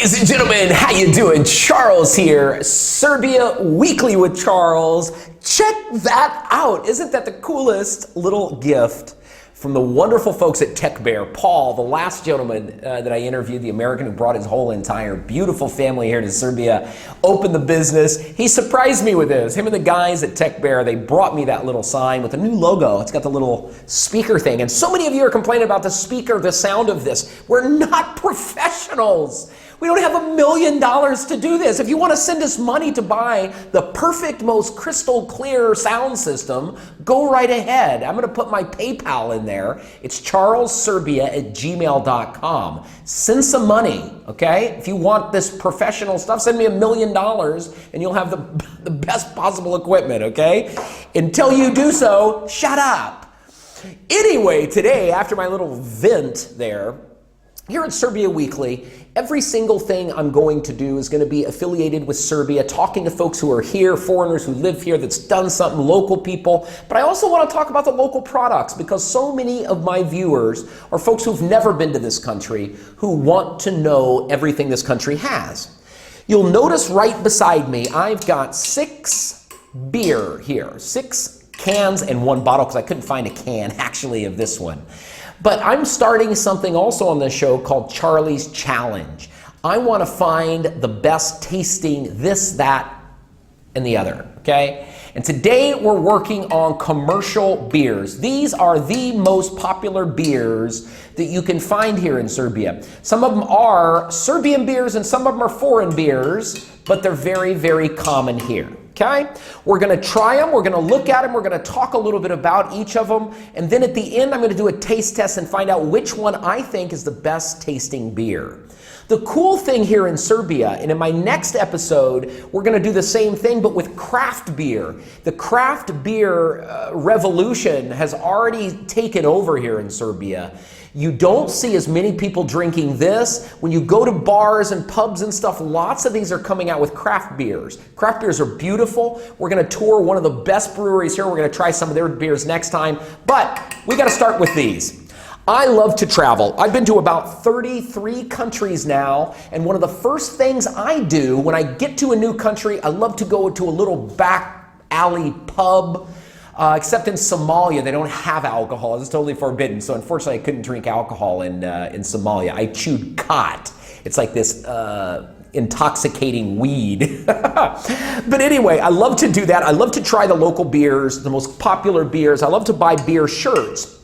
Ladies and gentlemen, how you doing? Charles here, Serbia Weekly with Charles. Check that out. Isn't that the coolest little gift from the wonderful folks at Tech Bear? Paul, the last gentleman that I interviewed, the American who brought his whole entire beautiful family here to Serbia, opened the business. He surprised me with this. Him and the guys at Tech Bear, they brought me that little sign with a new logo. It's got the little speaker thing. And so many of you are complaining about the speaker, the sound of this. We're not professionals. We don't have $1 million to do this. If you want to send us money to buy the perfect, most crystal clear sound system, go right ahead. I'm going to put my PayPal in there. It's charlesserbia@gmail.com. Send some money, okay? If you want this professional stuff, send me $1 million and you'll have the best possible equipment, okay? Until you do so, shut up. Anyway, today, after my little vent there, here at Serbia Weekly, every single thing I'm going to do is going to be affiliated with Serbia, talking to folks who are here, foreigners who live here, that's done something, local people. But I also want to talk about the local products because so many of my viewers are folks who've never been to this country who want to know everything this country has. You'll notice right beside me, I've got 6 beer here, 6 cans and 1 bottle because I couldn't find a can actually of this one. But I'm starting something also on this show called Charlie's Challenge. I want to find the best tasting this, that, and the other, okay? And today we're working on commercial beers. These are the most popular beers that you can find here in Serbia. Some of them are Serbian beers and some of them are foreign beers, but they're very, very common here. Okay? We're going to try them, we're going to look at them, we're going to talk a little bit about each of them, and then at the end I'm going to do a taste test and find out which one I think is the best tasting beer. The cool thing here in Serbia, and in my next episode, we're going to do the same thing but with craft beer. The craft beer revolution has already taken over here in Serbia. You don't see as many people drinking this. When you go to bars and pubs and stuff, lots of these are coming out with craft beers. Craft beers are beautiful. We're going to tour one of the best breweries here. We're going to try some of their beers next time. But we got to start with these. I love to travel. I've been to about 33 countries now, and one of the first things I do when I get to a new country, I love to go to a little back alley pub. Except in Somalia, they don't have alcohol. It's totally forbidden. So unfortunately, I couldn't drink alcohol in Somalia. I chewed khat. It's like this intoxicating weed. But anyway, I love to do that. I love to try the local beers, the most popular beers. I love to buy beer shirts.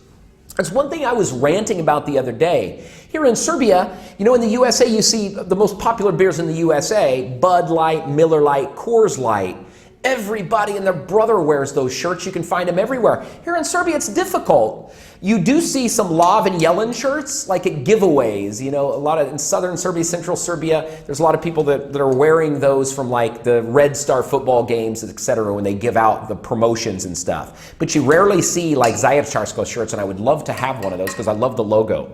There's one thing I was ranting about the other day. Here in Serbia, you know, in the USA, you see the most popular beers in the USA, Bud Light, Miller Lite, Coors Light. Everybody and their brother wears those shirts. You can find them everywhere. Here in Serbia, it's difficult. You do see some Lav and Jelen shirts, like at giveaways. You know, a lot of in southern Serbia, central Serbia, there's a lot of people that are wearing those from like the Red Star football games, etc., when they give out the promotions and stuff. But you rarely see like Zajecarsko shirts, and I would love to have one of those because I love the logo.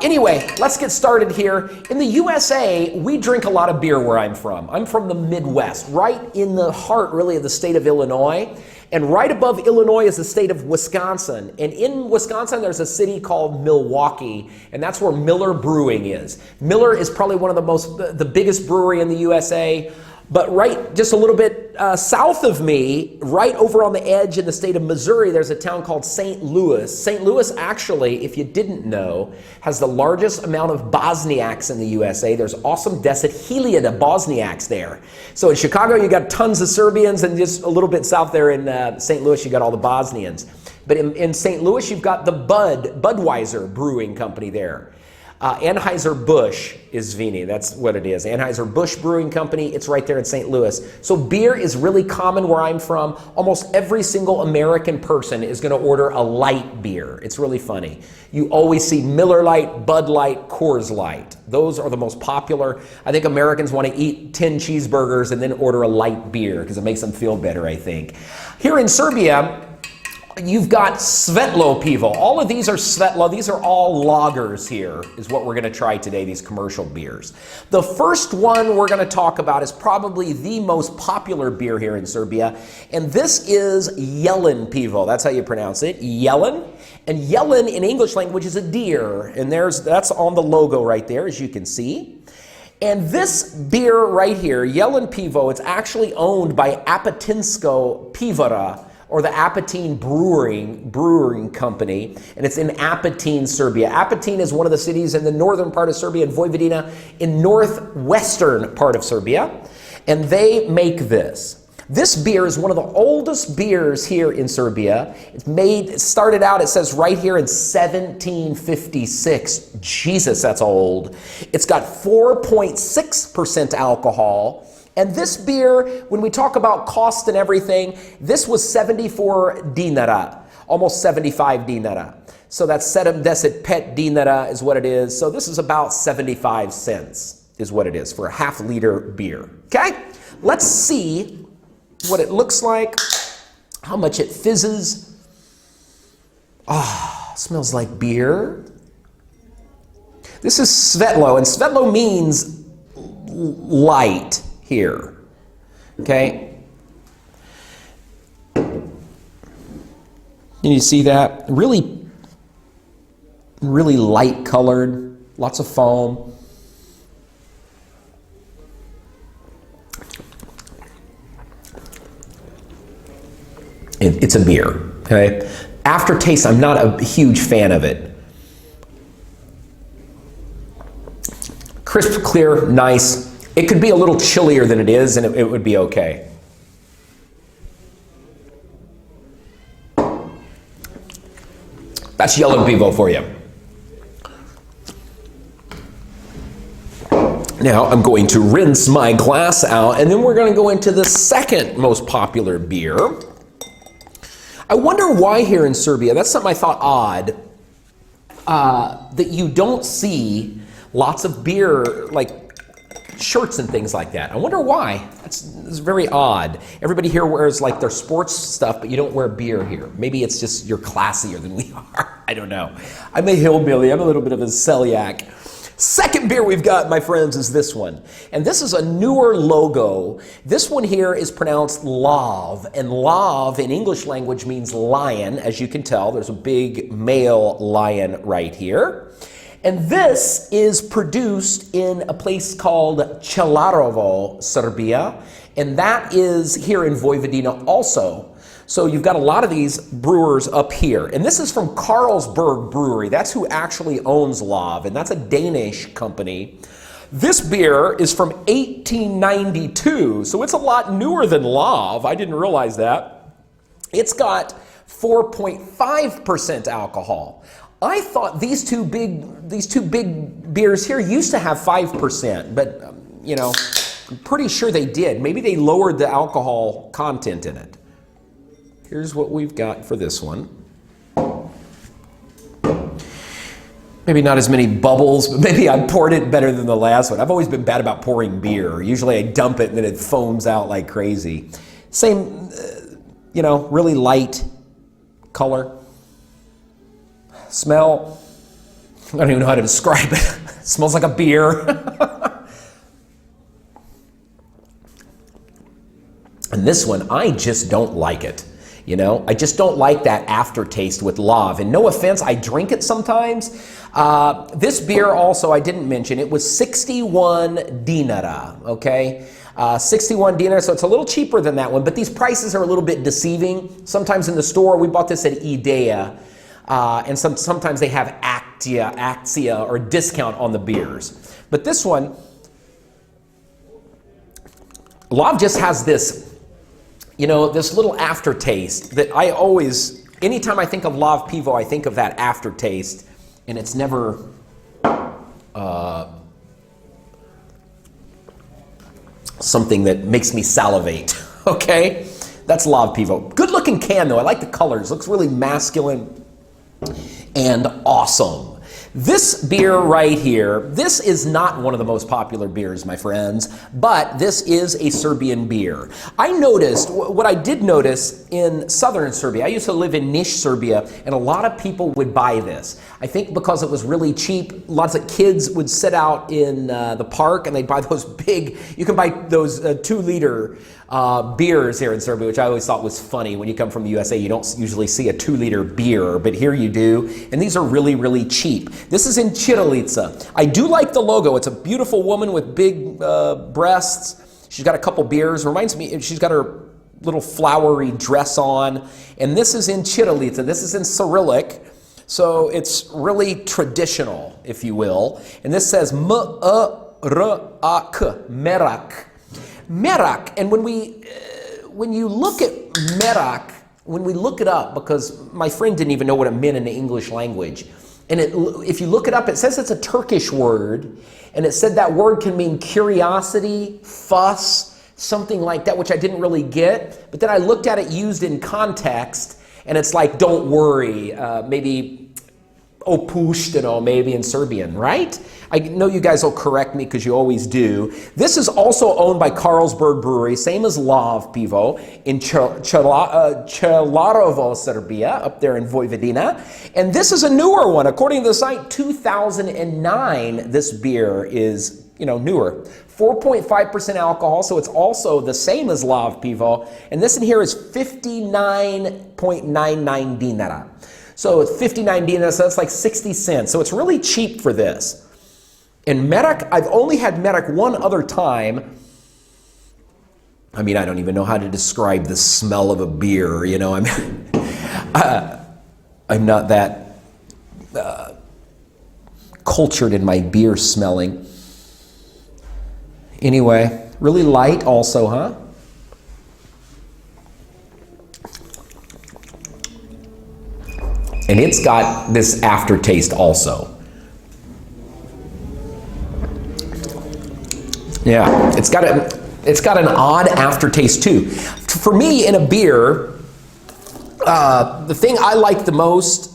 Anyway, let's get started here. In the USA, we drink a lot of beer where I'm from. I'm from the Midwest, right in the heart, really, of the state of Illinois. And right above Illinois is the state of Wisconsin. And in Wisconsin, there's a city called Milwaukee, and that's where Miller Brewing is. Miller is probably one of the biggest brewery in the USA. But right just a little bit south of me, right over on the edge in the state of Missouri, there's a town called St. Louis. St. Louis actually, if you didn't know, has the largest amount of Bosniaks in the USA. There's awesome Desethilia to Bosniaks there. So in Chicago, you got tons of Serbians, and just a little bit south there in St. Louis, you got all the Bosnians. But in St. Louis, you've got the Budweiser Brewing Company there. Anheuser-Busch is Vini, that's what it is. Anheuser-Busch Brewing Company, it's right there in St. Louis. So beer is really common where I'm from. Almost every single American person is going to order a light beer. It's really funny. You always see Miller Lite, Bud Light, Coors Light. Those are the most popular. I think Americans want to eat 10 cheeseburgers and then order a light beer because it makes them feel better, I think. Here in Serbia, you've got Svetlo Pivo. All of these are Svetlo. These are all lagers here, is what we're going to try today, these commercial beers. The first one we're going to talk about is probably the most popular beer here in Serbia, and this is Jelen Pivo. That's how you pronounce it, Jelen. And Jelen in English language is a deer, and that's on the logo right there, as you can see. And this beer right here, Jelen Pivo, it's actually owned by Apetinsko Pivara, or the Apetin Brewing Company, and it's in Apetin, Serbia. Apetin is one of the cities in the northern part of Serbia, in Vojvodina, in northwestern part of Serbia, and they make this. This beer is one of the oldest beers here in Serbia. It started out, it says right here, in 1756. Jesus, that's old. It's got 4.6% alcohol. And this beer, when we talk about cost and everything, this was 74 dinara, almost 75 dinara. So that's 75 dinara is what it is. So this is about 75 cents is what it is for a half-liter beer. Okay? Let's see what it looks like, how much it fizzes. Ah, smells like beer. This is Svetlo, and Svetlo means light here, okay? Can you see that? Really, really light colored, lots of foam. It's a beer, okay? Aftertaste, I'm not a huge fan of it. Crisp, clear, nice. It could be a little chillier than it is, and it would be okay. That's Jelen Pivo for you. Now I'm going to rinse my glass out, and then we're going to go into the second most popular beer. I wonder why here in Serbia, that's something I thought odd, that you don't see lots of beer, like shirts and things like that. I wonder why. It's very odd. Everybody here wears like their sports stuff, but you don't wear beer here. Maybe it's just you're classier than we are. I don't know. I'm a hillbilly. I'm a little bit of a celiac. Second beer we've got, my friends, is this one. And this is a newer logo. This one here is pronounced Lav, and Lav in English language means lion. As you can tell, there's a big male lion right here. And this is produced in a place called Chelarovo, Serbia, and that is here in Vojvodina also. So you've got a lot of these brewers up here. And this is from Carlsberg Brewery. That's who actually owns Lav, and that's a Danish company. This beer is from 1892, so it's a lot newer than Lav. I didn't realize that. It's got 4.5% alcohol. I thought these two big beers here used to have 5%, but you know, I'm pretty sure they did. Maybe they lowered the alcohol content in it. Here's what we've got for this one. Maybe not as many bubbles, but maybe I poured it better than the last one. I've always been bad about pouring beer. Usually I dump it and then it foams out like crazy. Same, you know, really light color. Smell, I don't even know how to describe it. It smells like a beer. And this one, I just don't like it. You know, I just don't like that aftertaste with Lav. And no offense, I drink it sometimes. This beer also, I didn't mention, it was 61 dinara, okay? 61 dinara, so it's a little cheaper than that one, but these prices are a little bit deceiving. Sometimes in the store, we bought this at Idea, and sometimes they have Actia or discount on the beers. But this one, Lav just has this, you know, this little aftertaste that I always, anytime I think of Lav Pivo, I think of that aftertaste, and it's never something that makes me salivate, okay? That's Lav Pivo. Good looking can though, I like the colors, looks really masculine and awesome. This beer right here, this is not one of the most popular beers, my friends, but this is a Serbian beer. I noticed, what I did notice in southern Serbia, I used to live in Niš, Serbia, and a lot of people would buy this. I think because it was really cheap, lots of kids would sit out in the park and they'd buy those big, you can buy those 2-liter beers here in Serbia, which I always thought was funny. When you come from the USA, you don't usually see a 2-liter beer, but here you do, and these are really, really cheap. This is in Čirilica. I do like the logo. It's a beautiful woman with big breasts. She's got a couple beers. Reminds me, she's got her little flowery dress on. And this is in Čirilica. This is in Cyrillic. So it's really traditional, if you will. And this says M-E-R-A-K, Merak. Merak. And when you look at Merak, when we look it up, because my friend didn't even know what it meant in the English language, and if you look it up, it says it's a Turkish word, and it said that word can mean curiosity, fuss, something like that, which I didn't really get. But then I looked at it used in context, and it's like, don't worry, maybe opušteno, maybe in Serbian, right? I know you guys will correct me because you always do. This is also owned by Carlsberg Brewery, same as Lav Pivo, in Čelarovo, Serbia, up there in Vojvodina. And this is a newer one. According to the site, 2009, this beer is, newer. 4.5% alcohol, so it's also the same as Lav Pivo. And this in here is 59.99 dinara. So it's 59 dinara, so that's like 60 cents. So it's really cheap for this. In Merak, I've only had Merak one other time. I mean, I don't even know how to describe the smell of a beer, I'm not that cultured in my beer smelling. Anyway, really light also, huh? And it's got this aftertaste also. Yeah, it's got an odd aftertaste too. For me, in a beer, the thing I like the most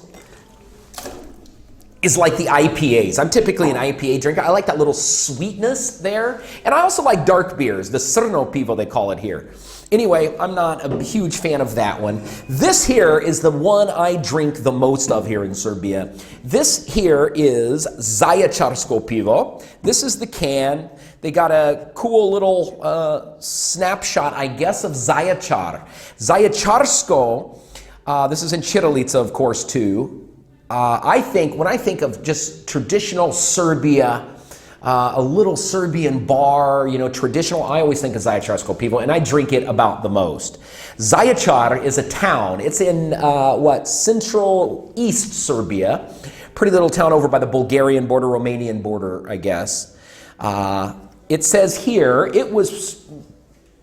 is like the IPAs. I'm typically an IPA drinker. I like that little sweetness there. And I also like dark beers, the Crno Pivo they call it here. Anyway, I'm not a huge fan of that one. This here is the one I drink the most of here in Serbia. This here is Zajecarsko Pivo. This is the can. They got a cool little snapshot, I guess, of Zayachar. Zajecarsko, this is in Čirilica, of course, too. When I think of just traditional Serbia, a little Serbian bar, traditional, I always think of Zajecarsko Pivo, and I drink it about the most. Zayachar is a town. It's in, central east Serbia. Pretty little town over by the Bulgarian border, Romanian border, I guess. It says here, it was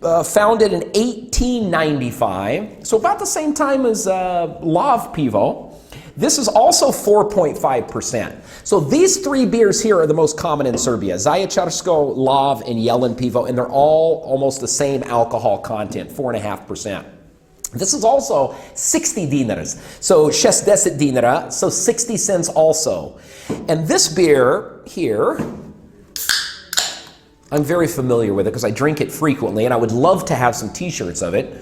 founded in 1895, so about the same time as Lav Pivo. This is also 4.5%. So these three beers here are the most common in Serbia. Zajecarsko, Lav, and Jelen Pivo, and they're all almost the same alcohol content, 4.5%. This is also 60 dinars, so 60 dinara, so 60 cents also. And this beer here, I'm very familiar with it because I drink it frequently, and I would love to have some t-shirts of it.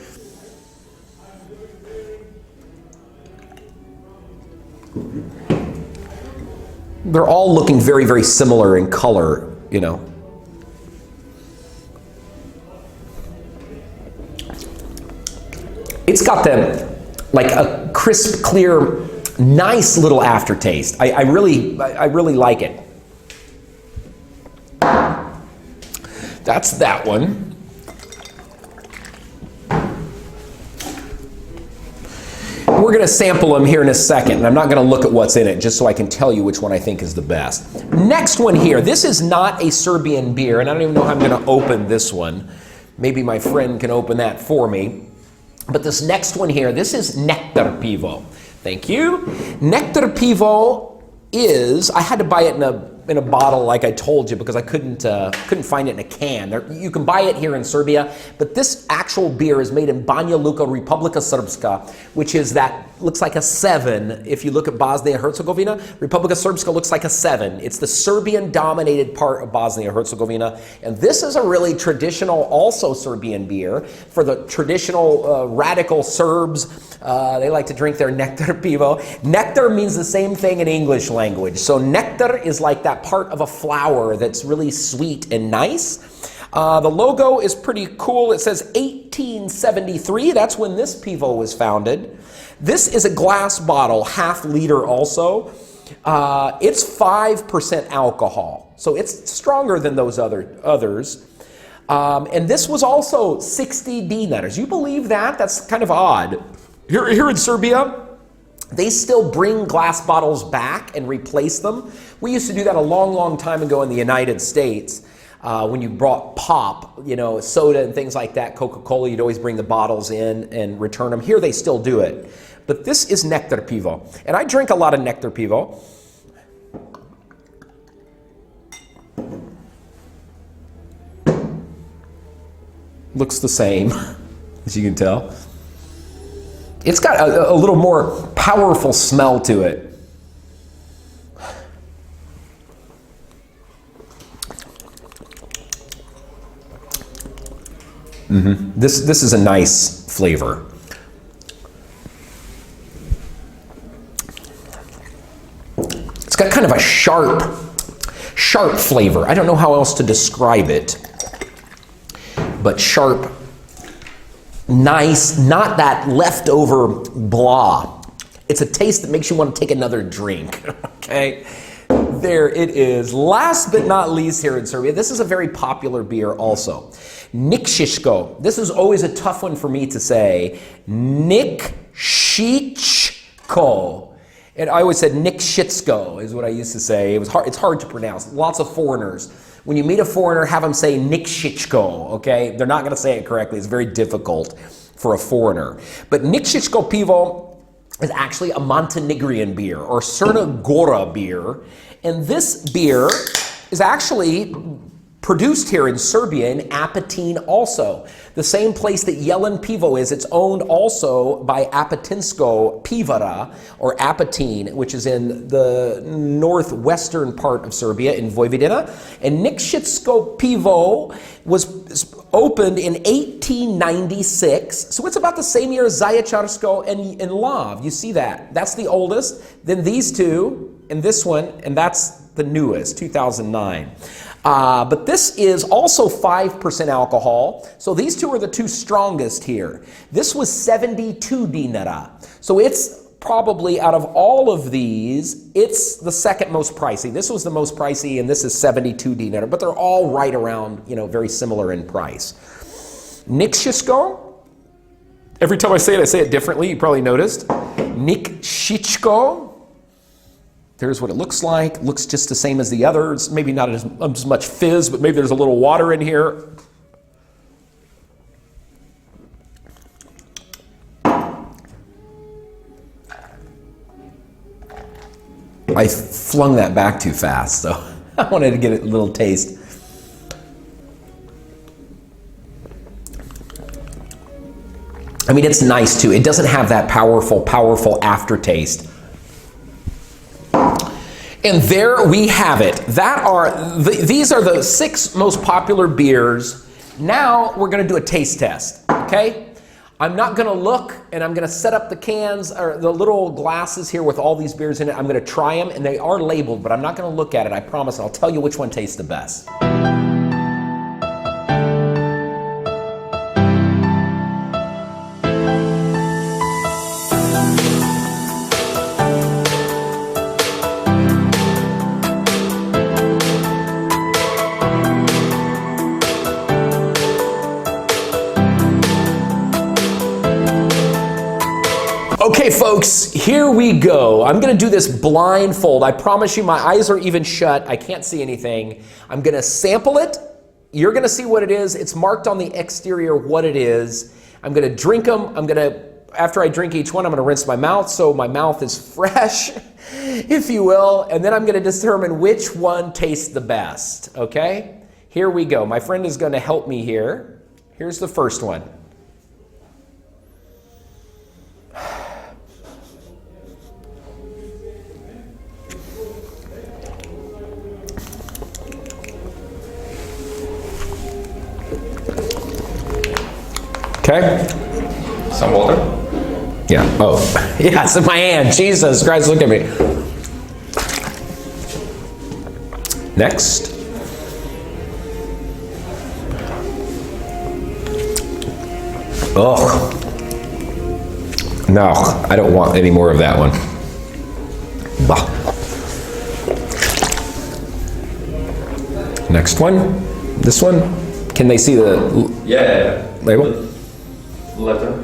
They're all looking very, very similar in color, It's got like a crisp, clear, nice little aftertaste. I really like it. That's that one. We're going to sample them here in a second, and I'm not going to look at what's in it, just so I can tell you which one I think is the best. Next one here, this is not a Serbian beer, and I don't even know how I'm going to open this one. Maybe my friend can open that for me. But this next one here, this is Nectar Pivo. Thank you. Nectar Pivo is, I had to buy it in a bottle, like I told you, because I couldn't find it in a can. You can buy it here in Serbia, but this actual beer is made in Banja Luka, Republika Srpska, which is looks like a 7. If you look at Bosnia and Herzegovina, Republika Srpska looks like a 7. It's the Serbian-dominated part of Bosnia and Herzegovina, and this is a really traditional, also Serbian beer for the traditional radical Serbs. They like to drink their Nectar Pivo. Nectar means the same thing in English language. So nectar is like that part of a flower that's really sweet and nice. The logo is pretty cool. It says 1873. That's when this Pivo was founded. This is a glass bottle, half liter also. It's 5% alcohol, so it's stronger than those others. And this was also 60 dinars. You believe that? That's kind of odd. Here in Serbia, they still bring glass bottles back and replace them. We used to do that a long, long time ago in the United States. When you brought pop, you know, soda and things like that, Coca-Cola, you'd always bring the bottles in and return them. Here they still do it. But this is Nectar Pivo. And I drink a lot of Nectar Pivo. Looks the same, as you can tell. It's got a little more powerful smell to it. This is a nice flavor. It's got kind of a sharp flavor. I don't know how else to describe it, but sharp, nice, not that leftover blah. It's a taste that makes you want to take another drink, okay? There it is. Last but not least here in Serbia, this is a very popular beer also. Niksicko. This is always a tough one for me to say. Niksicko. And I always said Niksicko is what I used to say. It's hard to pronounce. Lots of foreigners. When you meet a foreigner, have them say Niksicko, okay? They're not going to say it correctly. It's very difficult for a foreigner. But Niksicko Pivo is actually a Montenegrin beer or Crna Gora beer. And this beer is actually produced here in Serbia, in Apatin also. The same place that Jelen Pivo is, it's owned also by Apatinsko Pivara, or Apatin, which is in the northwestern part of Serbia, in Vojvodina. And Niksicko Pivo was opened in 1896, so it's about the same year as Zajecarsko and Lav. You see that? That's the oldest, then these two, and this one, and that's the newest, 2009. But this is also 5% alcohol. So these two are the two strongest here. This was 72 dinara. So it's probably, out of all of these, it's the second most pricey. This was the most pricey, and this is 72 dinara. But they're all right around, you know, very similar in price. Niksicko. Every time I say it differently. You probably noticed. Niksicko. Here's what it looks like. Looks just the same as the others. Maybe not as much fizz, but maybe there's a little water in here. I flung that back too fast, so I wanted to get a little taste. I mean, it's nice too. It doesn't have that powerful aftertaste. And there we have it. These are the 6 most popular beers. Now we're gonna do a taste test, okay? I'm not gonna look, and I'm gonna set up the cans, or the little glasses here with all these beers in it. I'm gonna try them, and they are labeled, but I'm not gonna look at it, I promise. I'll tell you which one tastes the best. Okay, folks, here we go. I'm gonna do this blindfold. I promise you, my eyes are even shut. I can't see anything. I'm gonna sample it. You're gonna see what it is. It's marked on the exterior what it is. I'm gonna drink them. After I drink each one, I'm gonna rinse my mouth so my mouth is fresh, if you will. And then I'm gonna determine which one tastes the best, okay? Here we go. My friend is gonna help me here. Here's the first one. Okay. Some water? Yeah. Oh, yeah, it's in my hand. Jesus Christ, look at me. Next. Ugh. No, I don't want any more of that one. Bah. Next one. This one. Can they see the label? Letter.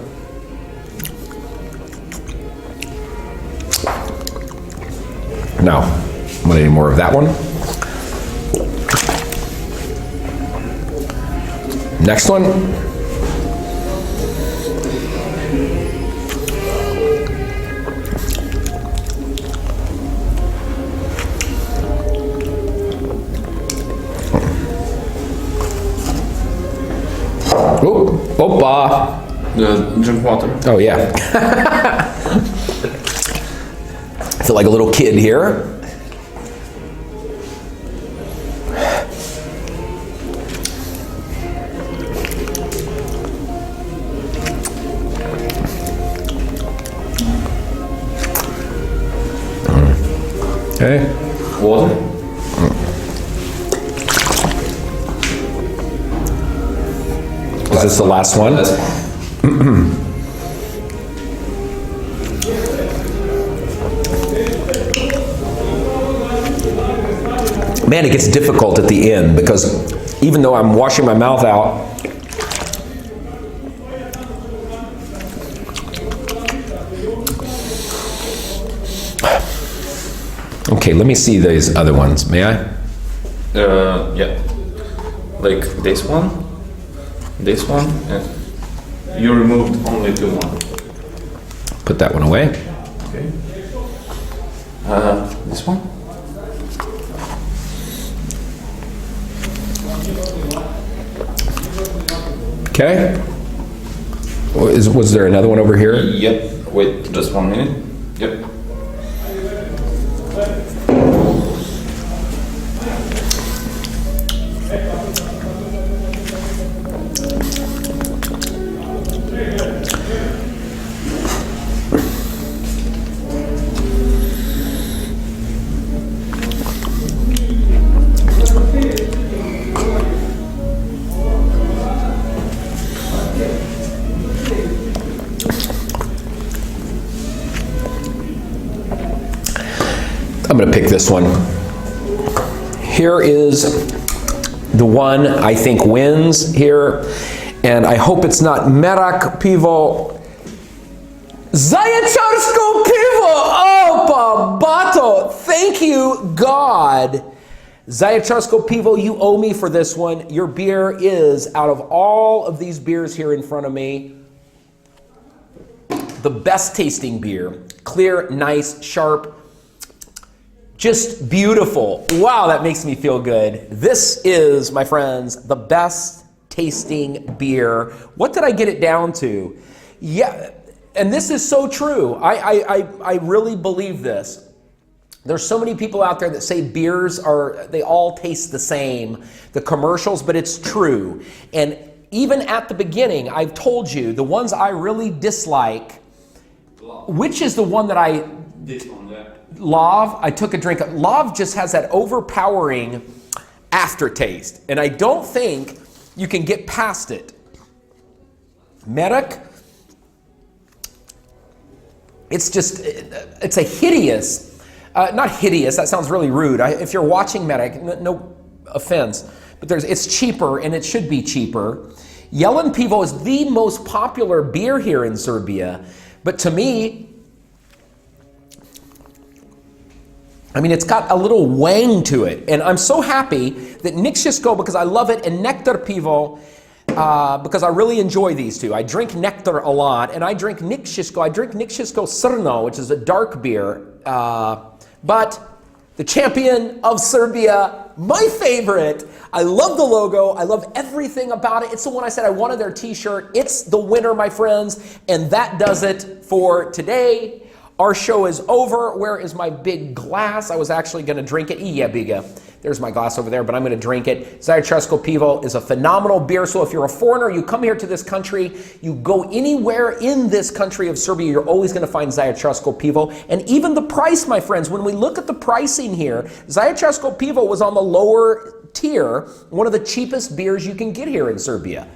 No. I'm gonna need more of that one. Next one. Oh, opa. Drink water. Oh yeah. I feel like a little kid here. Okay. Water. Is this the last one? Man, it gets difficult at the end because even though I'm washing my mouth out, okay, let me see these other ones, may I? Yeah. Like this one, and you removed only the one. Put that one away. Okay. This one? Okay. Was there another one over here? Yep. Wait, just 1 minute. Yep. I'm gonna pick this one. Here is the one I think wins here, and I hope it's not Merak Pivo. Zajecarsko Pivo! Oh, Babato! Thank you, God. Zajecarsko Pivo, you owe me for this one. Your beer is, out of all of these beers here in front of me, the best tasting beer. Clear, nice, sharp, just beautiful. Wow, that makes me feel good. This is, my friends, the best tasting beer. What did I get it down to? Yeah, and this is so true. I really believe this. There's so many people out there that say beers they all taste the same, the commercials, but it's true. And even at the beginning, I've told you, the ones I really dislike, which is the one that This one, yeah. Lav, I took a drink. Lav just has that overpowering aftertaste, and I don't think you can get past it. Merak, it's a hideous, not hideous, that sounds really rude. If you're watching Merak, no offense, but it's cheaper and it should be cheaper. Jelen Pivo is the most popular beer here in Serbia, but to me, I mean, it's got a little wang to it, and I'm so happy that Niksicko, because I love it, and Nectar Pivo, because I really enjoy these two. I drink Nektar a lot, and I drink Niksicko. I drink Niksicko Crno, which is a dark beer, but the champion of Serbia, my favorite. I love the logo. I love everything about it. It's the one I said I wanted their t-shirt. It's the winner, my friends, and that does it for today. Our show is over. Where is my big glass? I was actually going to drink it. Yeah, biga. There's my glass over there, but I'm going to drink it. Zajecarsko Pivo is a phenomenal beer. So if you're a foreigner, you come here to this country, you go anywhere in this country of Serbia, you're always going to find Zajecarsko Pivo. And even the price, my friends, when we look at the pricing here, Zajecarsko Pivo was on the lower tier, one of the cheapest beers you can get here in Serbia.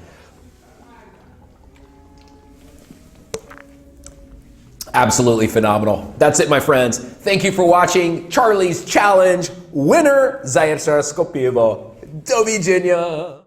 Absolutely phenomenal. That's it, my friends. Thank you for watching Charlie's Challenge. Winner, Zajecarsko Pivo. Do widzenia.